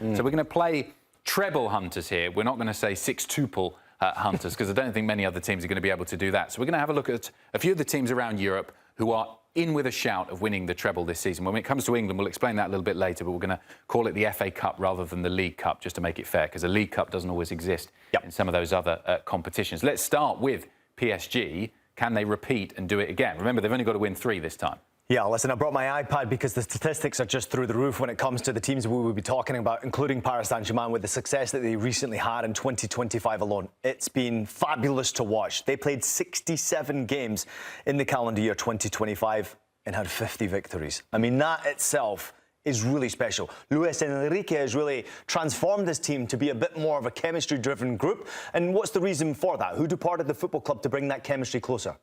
So we're going to play treble hunters here. We're not going to say six-tuple hunters, because I don't think many other teams are going to be able to do that. So we're going to have a look at a few of the teams around Europe who are in with a shout of winning the treble this season. When it comes to England, we'll explain that a little bit later, but we're going to call it the FA Cup rather than the League Cup, just to make it fair, because a League Cup doesn't always exist in some of those other competitions. Let's start with PSG. Can they repeat and do it again? Remember, they've only got to win 3 this time. Yeah, listen, I brought my iPad because the statistics are just through the roof when it comes to the teams we will be talking about, including Paris Saint-Germain, with the success that they recently had in 2025 alone. It's been fabulous to watch. They played 67 games in the calendar year 2025 and had 50 victories. I mean, that itself is really special. Luis Enrique has really transformed this team to be a bit more of a chemistry-driven group. And what's the reason for that? Who departed the football club to bring that chemistry closer?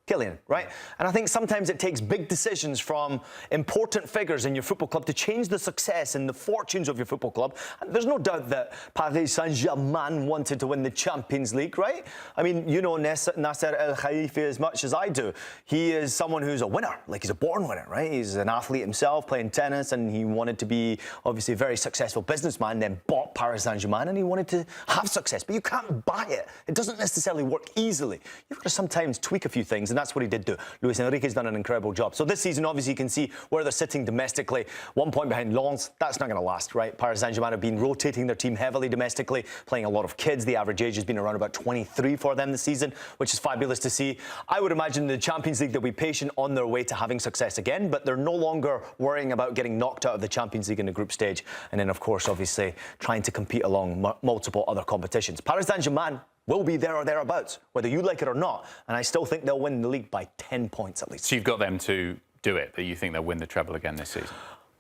Kylian, right? And I think sometimes it takes big decisions from important figures in your football club to change the success and the fortunes of your football club. And there's no doubt that Paris Saint-Germain wanted to win the Champions League, right? I mean, you know Nasser El-Khelaifi as much as I do. He is someone who's a winner, like he's a born winner, right? He's an athlete himself, playing tennis, and he wanted to be obviously a very successful businessman, then bought Paris Saint-Germain, and he wanted to have success. But you can't buy it. It doesn't necessarily work easily. You've got to sometimes tweak a few things, and that's what he did do. Luis Enrique's done an incredible job. So this season, obviously, you can see where they're sitting domestically. 1 point behind Lens. That's not going to last, right? Paris Saint-Germain have been rotating their team heavily domestically, playing a lot of kids. The average age has been around about 23 for them this season, which is fabulous to see. I would imagine the Champions League, they'll be patient on their way to having success again, but they're no longer worrying about getting knocked out of the Champions League in the group stage. And then, of course, obviously, trying to compete along multiple other competitions. Paris Saint-Germain will be there or thereabouts, whether you like it or not. And I still think they'll win the league by 10 points at least. So you've got them to do it, but you think they'll win the treble again this season?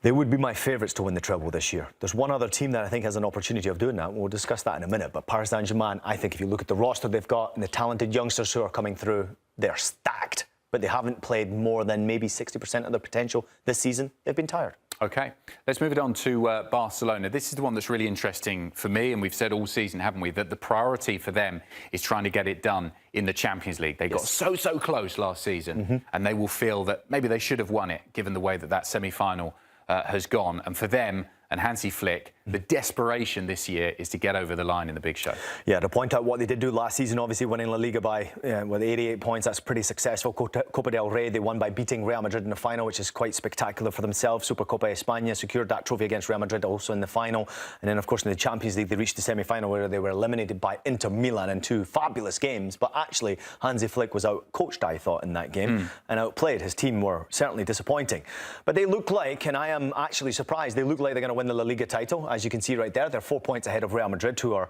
They would be my favourites to win the treble this year. There's one other team that I think has an opportunity of doing that. We'll discuss that in a minute. But Paris Saint-Germain, I think if you look at the roster they've got and the talented youngsters who are coming through, they're stacked. But they haven't played more than maybe 60% of their potential this season. They've been tired. OK, let's move it on to Barcelona. This is the one that's really interesting for me, and we've said all season, haven't we, that the priority for them is trying to get it done in the Champions League. They got so close last season, and they will feel that maybe they should have won it, given the way that semi-final has gone. And for them and Hansi Flick, the desperation this year is to get over the line in the big show. Yeah, to point out what they did do last season, obviously winning La Liga by with 88 points, that's pretty successful. Copa del Rey, they won by beating Real Madrid in the final, which is quite spectacular for themselves. Supercopa España secured that trophy against Real Madrid also in the final. And then, of course, in the Champions League, they reached the semi-final where they were eliminated by Inter Milan in 2 fabulous games. But actually, Hansi Flick was out-coached, I thought, in that game, and outplayed. His team were certainly disappointing. But they look like, and I am actually surprised, they look like they're going to win the La Liga title. As you can see right there, they're 4 points ahead of Real Madrid, who are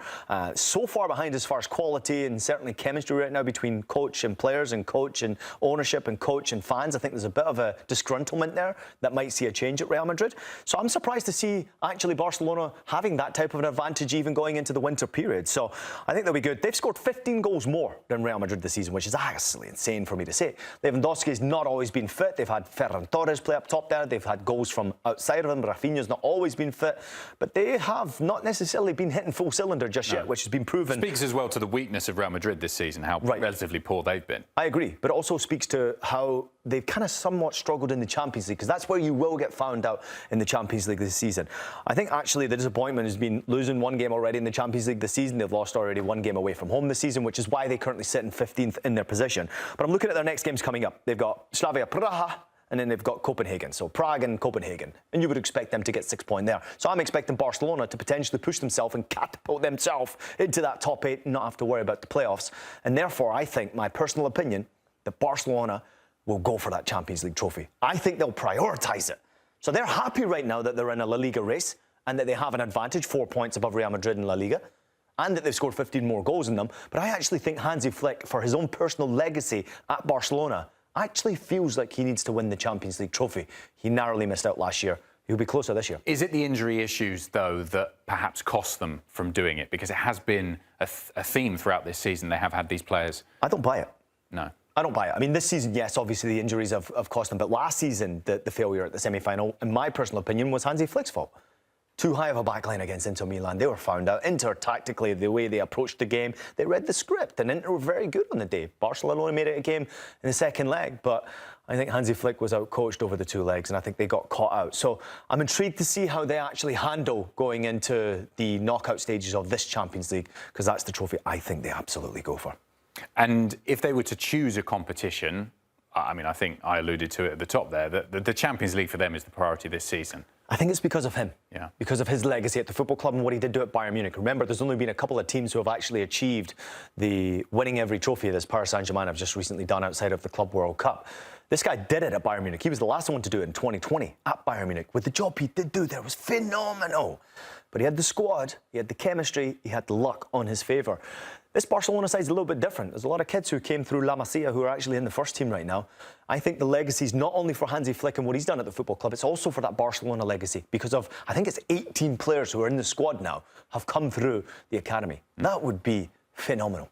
so far behind as far as quality and certainly chemistry right now between coach and players and coach and ownership and coach and fans. I think there's a bit of a disgruntlement there that might see a change at Real Madrid. So I'm surprised to see actually Barcelona having that type of an advantage even going into the winter period. So I think they'll be good. They've scored 15 goals more than Real Madrid this season, which is absolutely insane for me to say. Lewandowski's not always been fit. They've had Ferran Torres play up top there. They've had goals from outside of him. Rafinha's not always been fit. But they have not necessarily been hitting full cylinder just yet, which has been proven. Speaks as well to the weakness of Real Madrid this season, how relatively poor they've been. I agree, but it also speaks to how they've kind of somewhat struggled in the Champions League, because that's where you will get found out in the Champions League this season. I think actually the disappointment has been losing 1 game already in the Champions League this season. They've lost already 1 game away from home this season, which is why they currently sit in 15th in their position. But I'm looking at their next games coming up. They've got Slavia Praha, and then they've got Copenhagen. So Prague and Copenhagen. And you would expect them to get 6 points there. So I'm expecting Barcelona to potentially push themselves and catapult themselves into that top 8 and not have to worry about the playoffs. And therefore, I think, my personal opinion, that Barcelona will go for that Champions League trophy. I think they'll prioritise it. So they're happy right now that they're in a La Liga race and that they have an advantage, 4 points above Real Madrid in La Liga, and that they've scored 15 more goals than them. But I actually think Hansi Flick, for his own personal legacy at Barcelona, actually feels like he needs to win the Champions League trophy. He narrowly missed out last year. He'll be closer this year. Is it the injury issues, though, that perhaps cost them from doing it? Because it has been a theme throughout this season. They have had these players. I don't buy it. No. I don't buy it. I mean, this season, yes, obviously the injuries have cost them. But last season, the failure at the semi-final, in my personal opinion, was Hansi Flick's fault. Too high of a backline against Inter Milan. They were found out. Inter, tactically, the way they approached the game, they read the script, and Inter were very good on the day. Barcelona only made it a game in the second leg, but I think Hansi Flick was outcoached over the two legs, and I think they got caught out. So I'm intrigued to see how they actually handle going into the knockout stages of this Champions League, because that's the trophy I think they absolutely go for. And if they were to choose a competition, I mean, I think I alluded to it at the top there, that the Champions League for them is the priority this season. I think it's because of him. Yeah. Because of his legacy at the football club and what he did do at Bayern Munich. Remember, there's only been a couple of teams who have actually achieved the winning every trophy that Paris Saint-Germain have just recently done outside of the Club World Cup. This guy did it at Bayern Munich. He was the last one to do it in 2020 at Bayern Munich. With the job he did do there was phenomenal. But he had the squad, he had the chemistry, he had the luck on his favour. This Barcelona side is a little bit different. There's a lot of kids who came through La Masia who are actually in the first team right now. I think the legacy is not only for Hansi Flick and what he's done at the football club, it's also for that Barcelona legacy, because of, I think it's 18 players who are in the squad now have come through the academy. That would be phenomenal.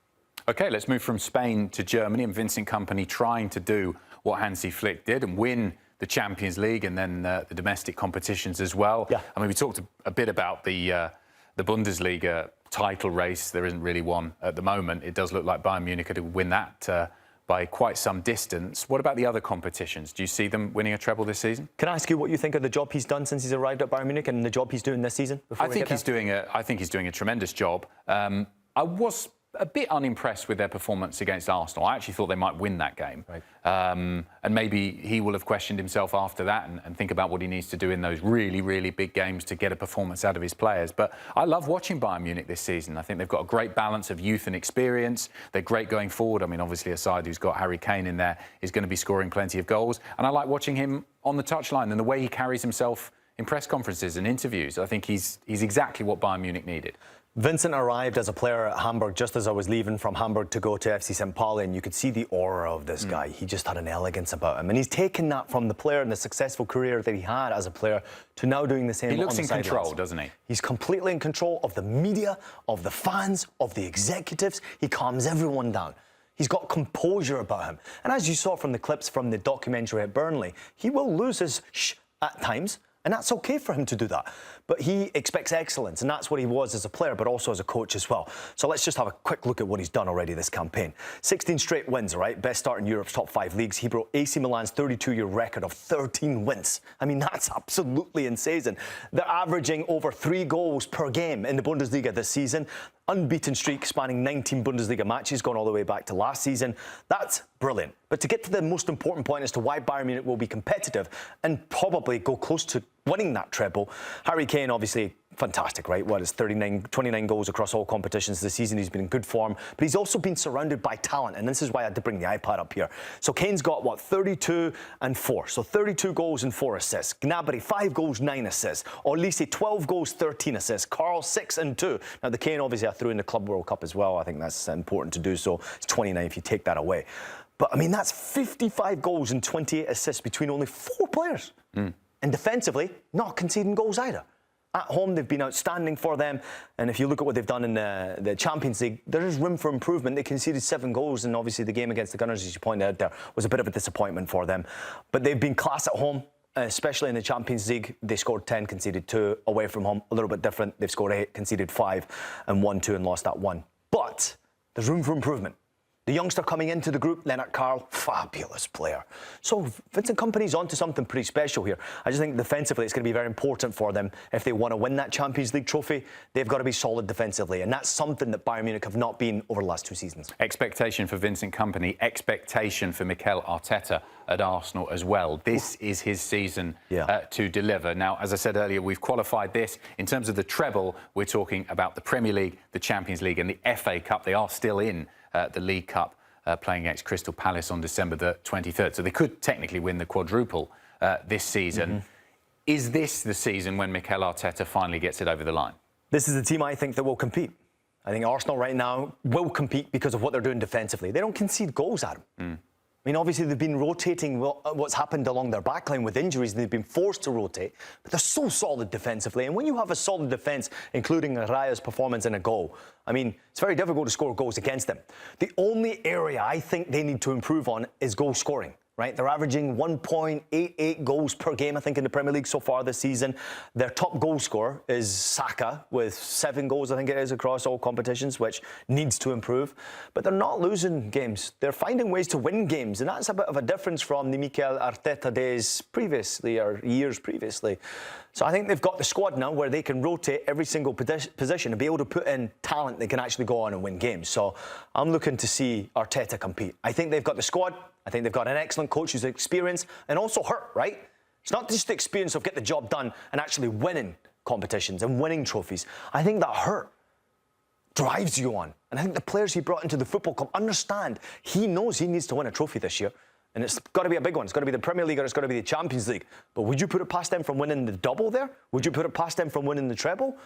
OK, let's move from Spain to Germany, and Vincent Kompany trying to do what Hansi Flick did and win the Champions League and then the domestic competitions as well. Yeah. I mean, we talked a bit about the Bundesliga title race. There isn't really one at the moment. It does look like Bayern Munich could win that by quite some distance. What about the other competitions? Do you see them winning a treble this season? Can I ask you what you think of the job he's done since he's arrived at Bayern Munich and the job he's doing this season? I think he's doing a tremendous job. I was a bit unimpressed with their performance against Arsenal. I actually thought they might win that game. Right. And maybe he will have questioned himself after that and think about what he needs to do in those really, really big games to get a performance out of his players. But I love watching Bayern Munich this season. I think they've got a great balance of youth and experience. They're great going forward. I mean, obviously a side who's got Harry Kane in there is going to be scoring plenty of goals. And I like watching him on the touchline and the way he carries himself in press conferences and interviews. I think he's exactly what Bayern Munich needed. Vincent arrived as a player at Hamburg just as I was leaving from Hamburg to go to FC St. Pauli, and you could see the aura of this guy. He just had an elegance about him. And he's taken that from the player and the successful career that he had as a player to now doing the same on the sidelines. He looks in control, doesn't he? He's completely in control of the media, of the fans, of the executives. He calms everyone down. He's got composure about him. And as you saw from the clips from the documentary at Burnley, he will lose his shh at times. And that's okay for him to do that. But he expects excellence, and that's what he was as a player, but also as a coach as well. So let's just have a quick look at what he's done already this campaign. 16 straight wins, right? Best start in Europe's top 5 leagues. He broke AC Milan's 32-year record of 13 wins. I mean, that's absolutely insane. They're averaging over 3 goals per game in the Bundesliga this season. Unbeaten streak spanning 19 Bundesliga matches, going all the way back to last season. That's brilliant. But to get to the most important point as to why Bayern Munich will be competitive and probably go close to winning that treble, Harry Kane, obviously, fantastic, right? What is 29 goals across all competitions this season. He's been in good form, but he's also been surrounded by talent, and this is why I had to bring the iPad up here. So Kane's got, what, 32 and 4. So 32 goals and 4 assists. Gnabry, 5 goals, 9 assists. Olise, 12 goals, 13 assists. Carl, 6 and 2. Now, the Kane, obviously, I threw in the Club World Cup as well. I think that's important to do so. It's 29 if you take that away. But, I mean, that's 55 goals and 28 assists between only 4 players. And defensively, not conceding goals either. At home, they've been outstanding for them. And if you look at what they've done in the Champions League, there is room for improvement. They conceded 7 goals, and obviously the game against the Gunners, as you pointed out there, was a bit of a disappointment for them. But they've been class at home, especially in the Champions League. They scored 10, conceded 2. Away from home, a little bit different. They've scored 8, conceded 5, and won 2 and lost that 1. But there's room for improvement. The youngster coming into the group, Lennart Carl, fabulous player. So Vincent Kompany's onto something pretty special here. I just think defensively it's going to be very important for them. If they want to win that Champions League trophy, they've got to be solid defensively. And that's something that Bayern Munich have not been over the last 2 seasons. Expectation for Vincent Kompany, expectation for Mikel Arteta at Arsenal as well. This is his season to deliver. Now, as I said earlier, we've qualified this. In terms of the treble, we're talking about the Premier League, the Champions League and the FA Cup. They are still in the League Cup, playing against Crystal Palace on December the 23rd. So they could technically win the quadruple this season. Is this the season when Mikel Arteta finally gets it over the line? This is the team I think that will compete. I think Arsenal right now will compete because of what they're doing defensively. They don't concede goals at them. I mean, obviously, they've been rotating what's happened along their backline with injuries, and they've been forced to rotate, but they're so solid defensively. And when you have a solid defence, including Raya's performance in a goal, I mean, it's very difficult to score goals against them. The only area I think they need to improve on is goal scoring. right? They're averaging 1.88 goals per game, I think, in the Premier League so far this season. Their top goal scorer is Saka with 7 goals, I think it is, across all competitions, which needs to improve. But they're not losing games. They're finding ways to win games, and that's a bit of a difference from the Mikel Arteta days previously, or years previously. So I think they've got the squad now where they can rotate every single position and be able to put in talent that can actually go on and win games. So I'm looking to see Arteta compete. I think they've got the squad. I think they've got an excellent coach who's experienced and also hurt, right? It's not just the experience of get the job done and actually winning competitions and winning trophies. I think that hurt drives you on. And I think the players he brought into the football club understand he knows he needs to win a trophy this year. And it's got to be a big one. It's got to be the Premier League or it's got to be the Champions League. But would you put it past them from winning the double there? Would you put it past them from winning the treble?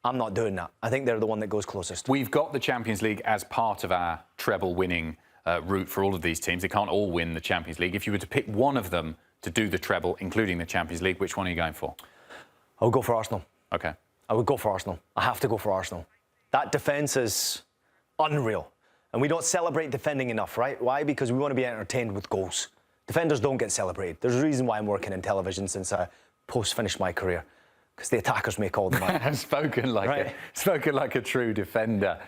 I'm not doing that. I think they're the one that goes closest. We've got the Champions League as part of our treble winning route for all of these teams. They can't all win the Champions League. If you were to pick one of them to do the treble, including the Champions League, which one are you going for? I would go for Arsenal. OK. I would go for Arsenal. I have to go for Arsenal. That defence is unreal. And we don't celebrate defending enough, right? Why? Because we want to be entertained with goals. Defenders don't get celebrated. There's a reason why I'm working in television since I post-finished my career. Because the attackers make all the money. spoken like a true defender.